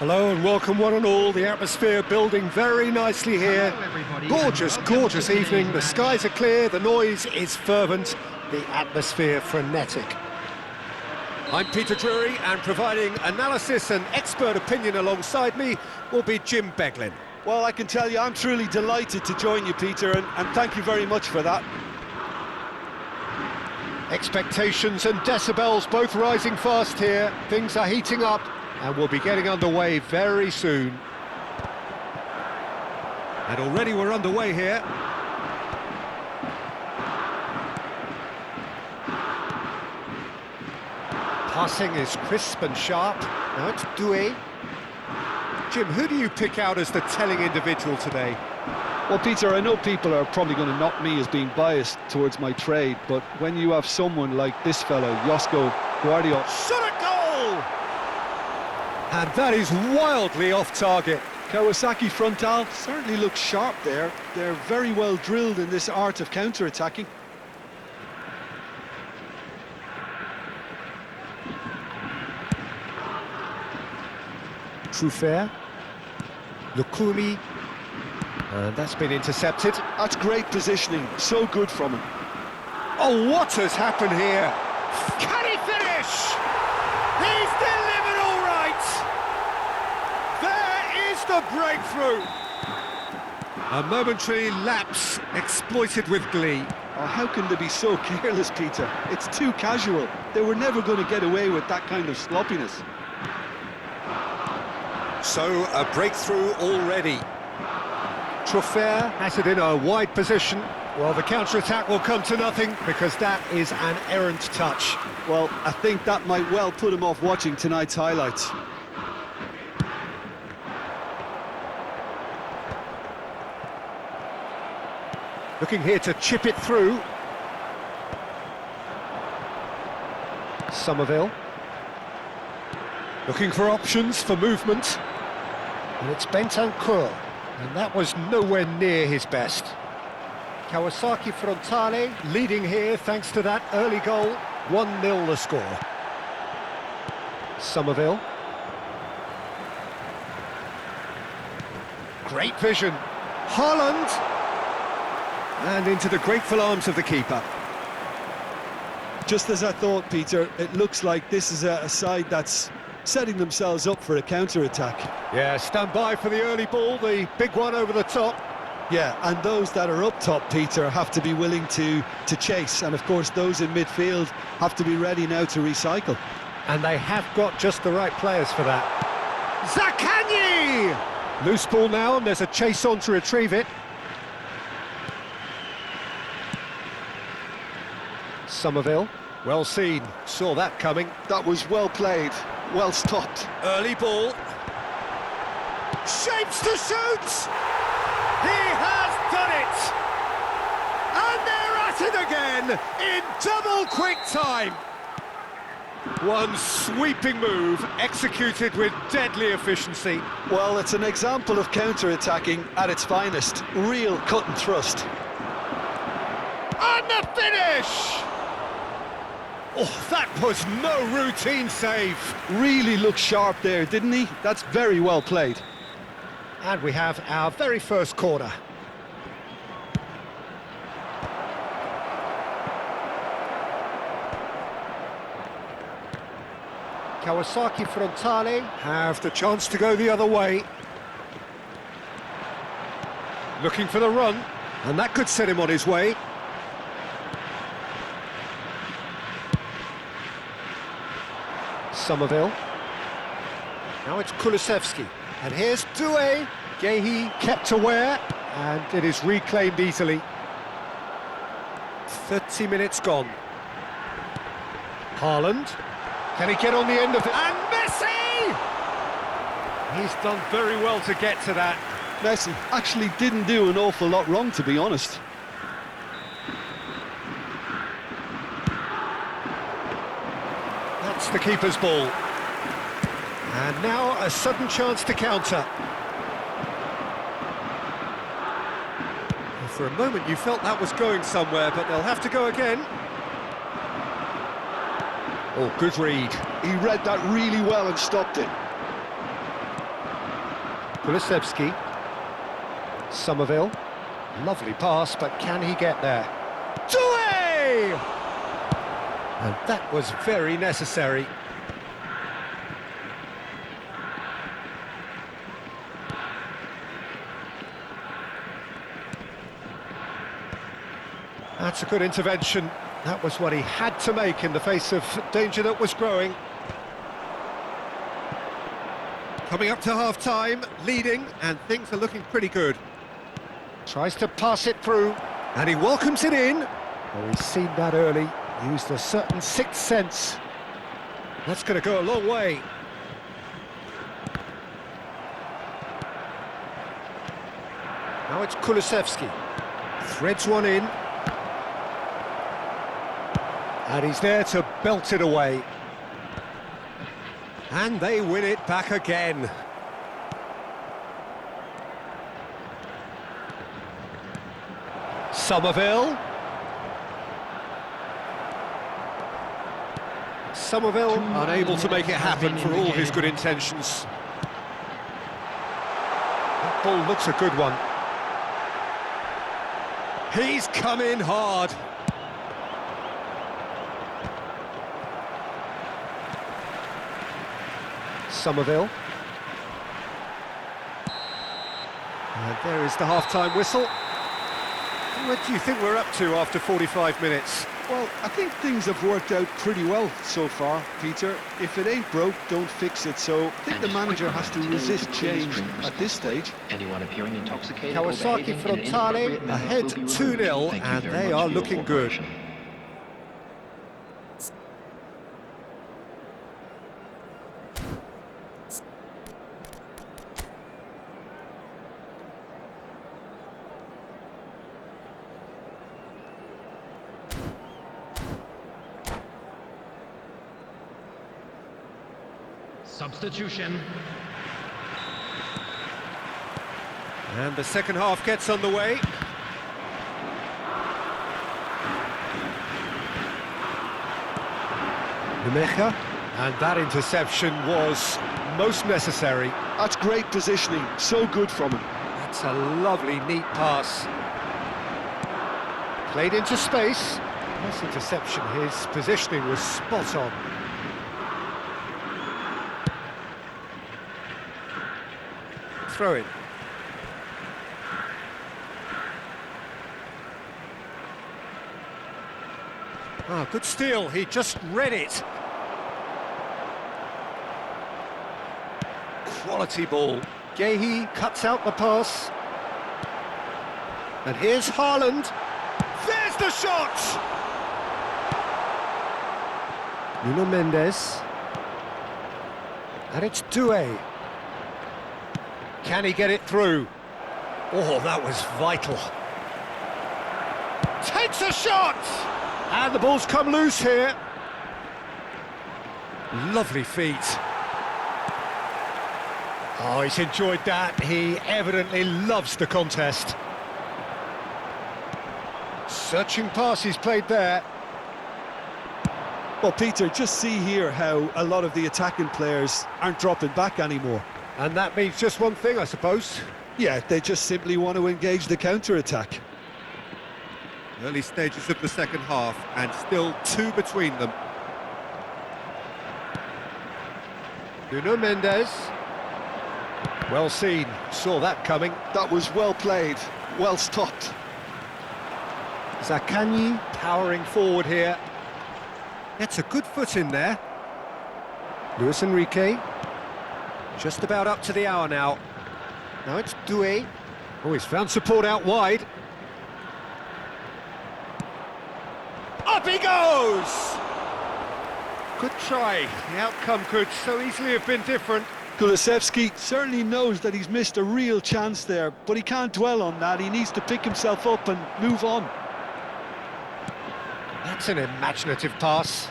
Hello and welcome one and all. The atmosphere building very nicely here. Gorgeous, gorgeous evening. The skies are clear, the noise is fervent, the atmosphere frenetic. I'm Peter Drury, and providing analysis and expert opinion alongside me will be Jim Beglin. Well, I can tell you I'm truly delighted to join you, Peter, and thank you very much for that. Expectations and decibels both rising fast here. Things are heating up and we'll be getting underway very soon. And already we're underway here. Passing is crisp and sharp. Now it's Doué. Jim, who do you pick out as the telling individual today? Well, Peter, I know people are probably going to knock me as being biased towards my trade, but when you have someone like this fellow, Josko Guardiola... Shot at goal! And that is wildly off target. Kawasaki frontal certainly looks sharp there. They're very well drilled in this art of counter-attacking. Truffert. Lukumi. And that's been intercepted. That's great positioning, so good from him. Oh, what has happened here? Can he finish? He's delivered all right! There is the breakthrough! A momentary lapse exploited with glee. Oh, how can they be so careless, Peter? It's too casual. They were never going to get away with that kind of sloppiness. So, a breakthrough already. Truffert has it in a wide position. Well, the counter-attack will come to nothing because that is an errant touch. Well, I think that might well put him off watching tonight's highlights. Looking here to chip it through. Somerville. Looking for options for movement. And it's Bentancur. And that was nowhere near his best. Kawasaki Frontale leading here thanks to that early goal. 1-0 the score. Somerville. Great vision. Haaland. And into the grateful arms of the keeper. Just as I thought, Peter, it looks like this is a side that's setting themselves up for a counter-attack. Yeah, stand by for the early ball, the big one over the top. Yeah, and those that are up top, Peter, have to be willing to chase. And, of course, those in midfield have to be ready now to recycle. And they have got just the right players for that. Zaccagni! Loose ball now, and there's a chase on to retrieve it. Somerville, well seen, saw that coming. That was well played, well stopped. Early ball. Shapes to shoot! He has done it! And they're at it again in double quick time. One sweeping move executed with deadly efficiency. Well, it's an example of counter-attacking at its finest. Real cut and thrust. And the finish! Oh, that was no routine save. Really looked sharp there, didn't he? That's very well played. And we have our very first corner. Kawasaki Frontale have the chance to go the other way. Looking for the run, and that could set him on his way. Somerville. Now it's Kulusevski. And here's Doué. Gehi kept aware, and it is reclaimed easily. 30 minutes gone. Haaland. Can he get on the end of it? And Messi! He's done very well to get to that. Messi actually didn't do an awful lot wrong, to be honest. That's the keeper's ball. And now a sudden chance to counter. Well, for a moment you felt that was going somewhere, but they'll have to go again. Oh, good read. He read that really well and stopped it. Kulusevski. Somerville. Lovely pass, but can he get there? Doué! And that was very necessary. That's a good intervention. That was what he had to make in the face of danger that was growing. Coming up to half-time, leading, and things are looking pretty good. Tries to pass it through, and he welcomes it in. Oh, he's seen that early, used a certain sixth sense. That's going to go a long way. Now it's Kulusevski. Threads one in. And he's there to belt it away. And they win it back again. Somerville. Somerville unable to make it happen for all his good intentions. That ball looks a good one. He's come in hard. Somerville. And there is the half-time whistle. What do you think we're up to after 45 minutes? Well, I think things have worked out pretty well so far, Peter. If it ain't broke, don't fix it. So I think the manager has to resist change at this stage. Anyone appearing intoxicated Kawasaki Frontale ahead 2-0, and they are looking good. Substitution. And the second half gets underway. Numecha, and that interception was most necessary. That's great positioning, so good from him. That's a lovely, neat pass. Played into space. Nice interception, his positioning was spot on. Throw it. Ah, good steal, he just read it. Quality ball. Gehi cuts out the pass. And here's Haaland. There's the shot! Nuno Mendes. And it's Doué. Can he get it through? Oh, that was vital. Takes a shot! And the ball's come loose here. Lovely feet. Oh, he's enjoyed that. He evidently loves the contest. Searching pass he's played there. Well, Peter, just see here how a lot of the attacking players aren't dropping back anymore. And that means just one thing, I suppose. Yeah, they just simply want to engage the counter-attack. Early stages of the second half, and still two between them. Nuno Mendes. Well seen, saw that coming. That was well played, well stopped. Zaccagni powering forward here. Gets a good foot in there. Luis Enrique. Just about up to the hour now. Now it's Doué. Oh, he's found support out wide. Up he goes! Good try. The outcome could so easily have been different. Kulusevski certainly knows that he's missed a real chance there, but he can't dwell on that. He needs to pick himself up and move on. That's an imaginative pass.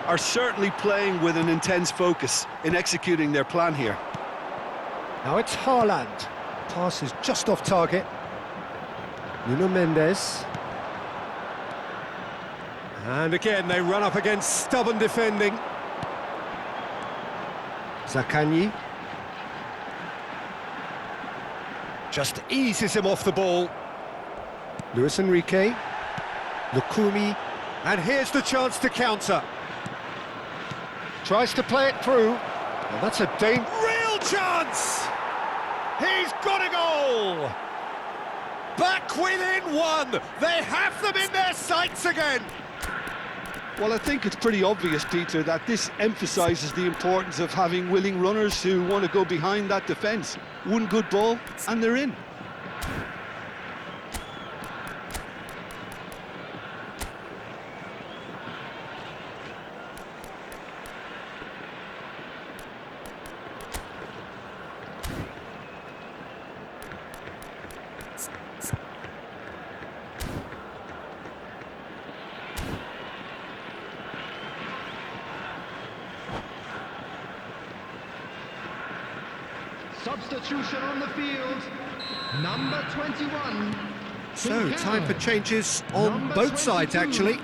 Are certainly playing with an intense focus in executing their plan here. Now it's Haaland. Pass is just off target. Nuno Mendes. And again, they run up against stubborn defending. Zaccagni. Just eases him off the ball. Luis Enrique. Lukumi. And here's the chance to counter. Tries to play it through. And that's a real chance! He's got a goal! Back within one! They have them in their sights again! Well, I think it's pretty obvious, Peter, that this emphasises the importance of having willing runners who want to go behind that defence. One good ball, and they're in. Substitution on the field. Number 21. So, time for changes on both sides, actually.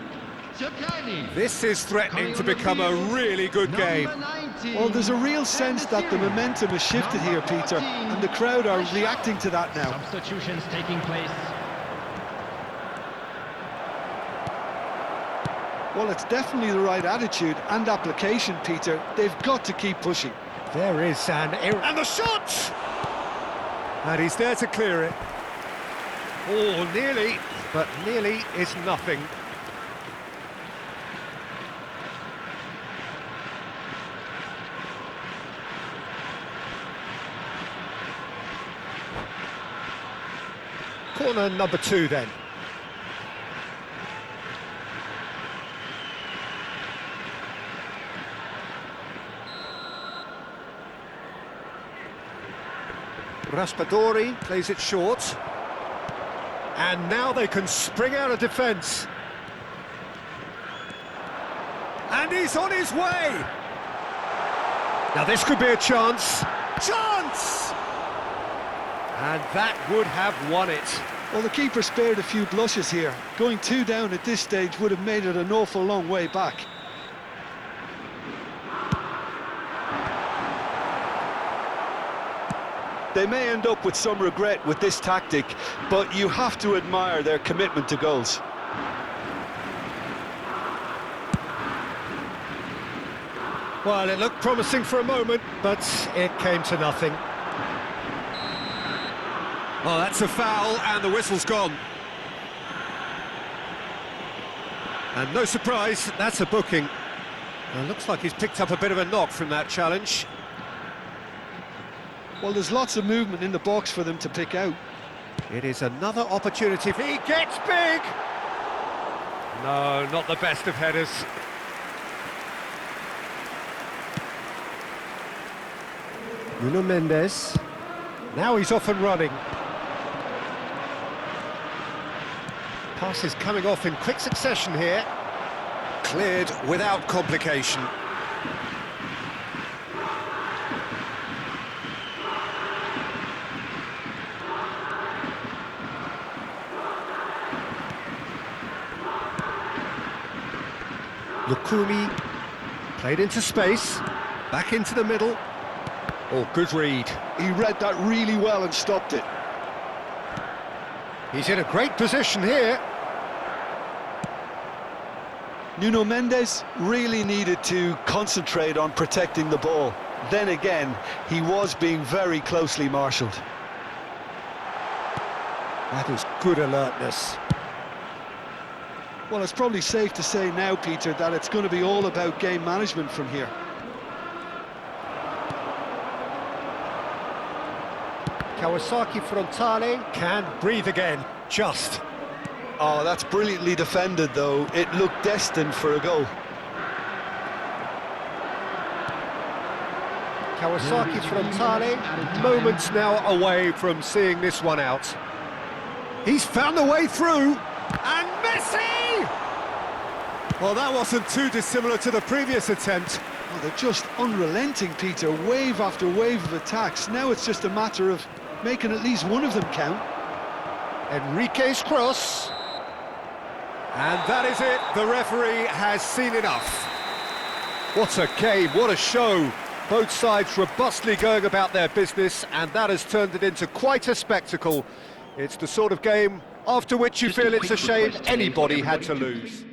This is threatening to become a really good game. Well, there's a real sense that the momentum has shifted here, Peter, and the crowd are reacting to that now. Substitutions taking place. Well, it's definitely the right attitude and application, Peter. They've got to keep pushing. There is an error. And the shot! And he's there to clear it. Oh, nearly, but nearly is nothing. Corner number 2 then. Raspadori plays it short. And now they can spring out of defence. And he's on his way! Now this could be a chance. Chance! And that would have won it. Well, the keeper spared a few blushes here. Going 2 down at this stage would have made it an awful long way back. They may end up with some regret with this tactic, but you have to admire their commitment to goals. Well, it looked promising for a moment, but it came to nothing. Well, that's a foul, and the whistle's gone. And no surprise, that's a booking. Well, looks like he's picked up a bit of a knock from that challenge. Well, there's lots of movement in the box for them to pick out. It is another opportunity. He gets big! No, not the best of headers. Nuno Mendes. Now he's off and running. Passes coming off in quick succession here. Cleared without complication. Lukumi, played into space, back into the middle. Oh, good read. He read that really well and stopped it. He's in a great position here. Nuno Mendes really needed to concentrate on protecting the ball. Then again, he was being very closely marshalled. That is good alertness. Well, it's probably safe to say now, Peter, that it's going to be all about game management from here. Kawasaki frontale can breathe again, just. Oh, that's brilliantly defended, though. It looked destined for a goal. Kawasaki frontale, moments now away from seeing this one out. He's found the way through, and Messi! Well, that wasn't too dissimilar to the previous attempt. Oh, they're just unrelenting, Peter. Wave after wave of attacks. Now it's just a matter of making at least one of them count. Enrique's cross. And that is it. The referee has seen enough. What a game, what a show. Both sides robustly going about their business, and that has turned it into quite a spectacle. It's the sort of game after which you feel it's a shame anybody had to lose.